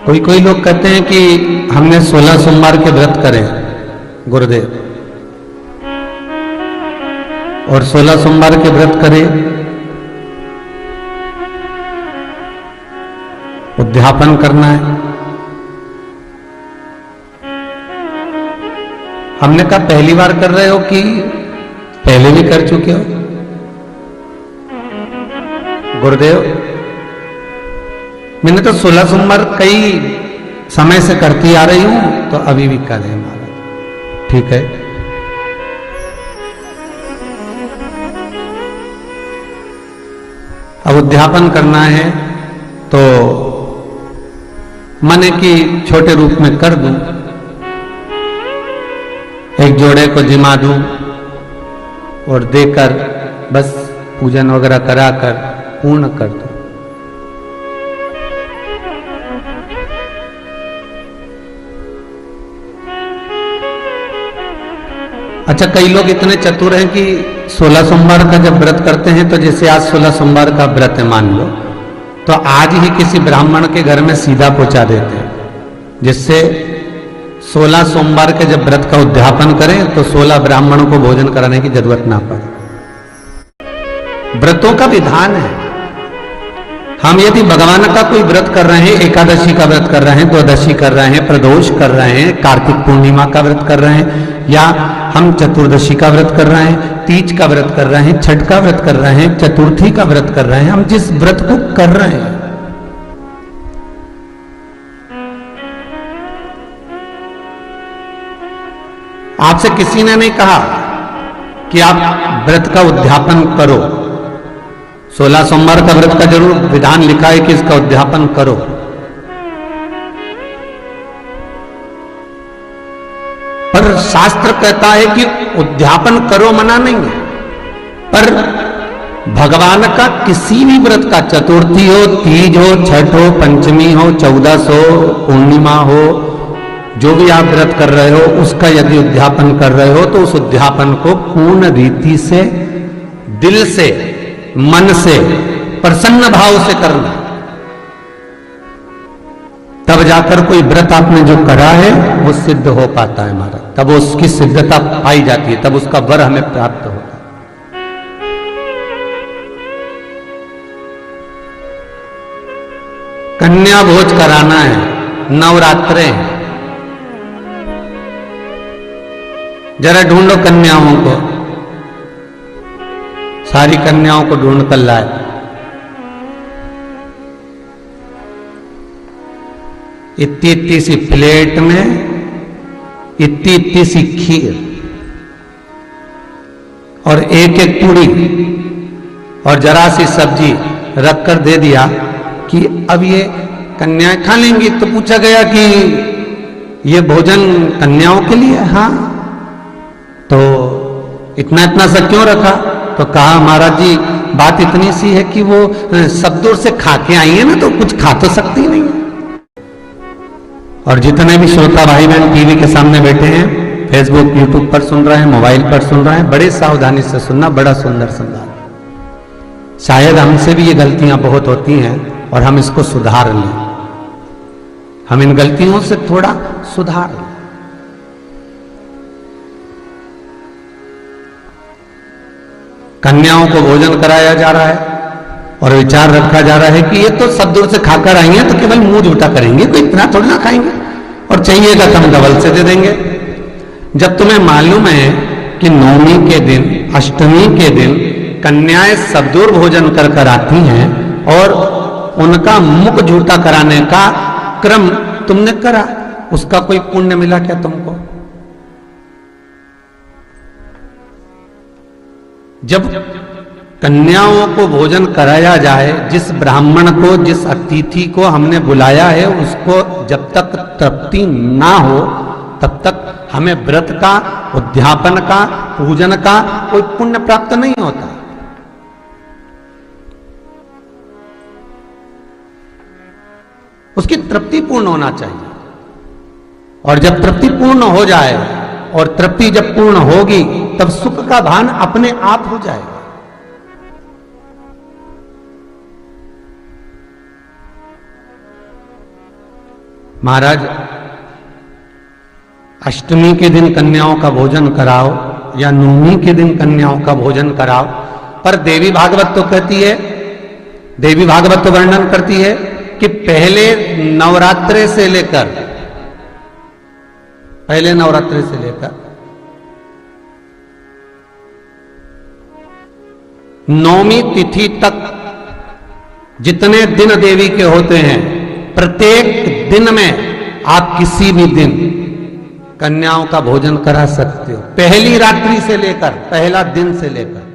कोई कोई लोग कहते हैं कि हमने 16 सोमवार के व्रत करे गुरुदेव, और 16 सोमवार के व्रत करे, उद्यापन करना है। हमने कहा पहली बार कर रहे हो कि पहले भी कर चुके हो? गुरुदेव मैंने तो 16 सोमवार कई समय से करती आ रही हूं, तो अभी भी कर है महाराज। ठीक है, अब उद्यापन करना है तो मन की छोटे रूप में कर दूं, एक जोड़े को जिमा दूं और देकर बस पूजन वगैरह कराकर पूर्ण कर दूं। अच्छा, कई लोग इतने चतुर हैं कि 16 सोमवार का जब व्रत करते हैं तो जैसे आज 16 सोमवार का व्रत है मान लो, तो आज ही किसी ब्राह्मण के घर में सीधा पहुंचा देते हैं, जिससे 16 सोमवार के जब व्रत का उद्यापन करें तो 16 ब्राह्मणों को भोजन कराने की जरूरत ना पड़े। व्रतों का विधान है। हम यदि भगवान का कोई व्रत कर रहे हैं, एकादशी का व्रत कर रहे हैं, द्वादशी कर रहे हैं, प्रदोष कर रहे हैं, कार्तिक पूर्णिमा का व्रत कर रहे हैं, या हम चतुर्दशी का व्रत कर रहे हैं, तीज का व्रत कर रहे हैं, छठ का व्रत कर रहे हैं, चतुर्थी का व्रत कर रहे हैं, हम जिस व्रत को कर रहे हैं, आपसे किसी ने नहीं कहा कि आप व्रत का उद्यापन करो। 16 सोमवार का व्रत का जरूर विधान लिखा है कि इसका उद्यापन करो, पर शास्त्र कहता है कि उद्यापन करो मना नहीं है, पर भगवान का किसी भी व्रत का, चतुर्थी हो, तीज हो, छठ हो, पंचमी हो, 14 हो, पूर्णिमा हो, जो भी आप व्रत कर रहे हो उसका यदि उद्यापन कर रहे हो तो उस उद्यापन को पूर्ण रीति से, दिल से, मन से, प्रसन्न भाव से करना, तब जाकर कोई व्रत आपने जो करा है वो सिद्ध हो पाता है महाराज, तब उसकी सिद्धता पाई जाती है, तब उसका वर हमें प्राप्त होता है। कन्या भोज कराना है, नवरात्रे हैं, जरा ढूंढो कन्याओं को, सारी कन्याओं को ढूंढ कर लाए। इतनी इतनी सी प्लेट में इतनी इतनी सी खीर और एक एक पूड़ी और जरा सी सब्जी रखकर दे दिया कि अब ये कन्याएं खा लेंगी। तो पूछा गया कि ये भोजन कन्याओं के लिए? हाँ। तो इतना इतना सा क्यों रखा? तो कहा महाराज जी बात इतनी सी है कि वो सब दूर से खा के आई है ना, तो कुछ खा तो सकती नहीं है। और जितने भी श्रोता भाई बहन टीवी के सामने बैठे हैं, फेसबुक यूट्यूब पर सुन रहे हैं, मोबाइल पर सुन रहे हैं, बड़े सावधानी से सुनना, बड़ा सुंदर संवाद। शायद हमसे भी ये गलतियां बहुत होती हैं और हम इसको सुधार लें, हम इन गलतियों से थोड़ा सुधार लें। कन्याओं को भोजन कराया जा रहा है और विचार रखा जा रहा है कि ये तो सब दूर से खाकर आई हैं, तो केवल मुंह झूठा करेंगे, कोई इतना थोड़ी ना खाएंगे, और चाहिएगा तो हम डबल से दे देंगे। जब तुम्हें मालूम है कि नवमी के दिन, अष्टमी के दिन कन्याएं सब दूर भोजन कर कर आती हैं और उनका मुख झूठा कराने का क्रम तुमने करा, उसका कोई पुण्य मिला क्या तुमको? जब कन्याओं को भोजन कराया जाए, जिस ब्राह्मण को, जिस अतिथि को हमने बुलाया है, उसको जब तक तृप्ति ना हो तब तक हमें व्रत का, उद्यापन का, पूजन का कोई पुण्य प्राप्त नहीं होता। उसकी तृप्ति पूर्ण होना चाहिए, और जब तृप्ति पूर्ण हो जाए, और तृप्ति जब पूर्ण होगी तब सुख का भान अपने आप हो जाएगा। महाराज अष्टमी के दिन कन्याओं का भोजन कराओ या नवमी के दिन कन्याओं का भोजन कराओ, पर देवी भागवत तो कहती है, देवी भागवत तो वर्णन करती है कि पहले नवरात्रे से लेकर नौमी तिथि तक जितने दिन देवी के होते हैं, प्रत्येक दिन में आप किसी भी दिन कन्याओं का भोजन करा सकते हो, पहली रात्रि से लेकर, पहला दिन से लेकर।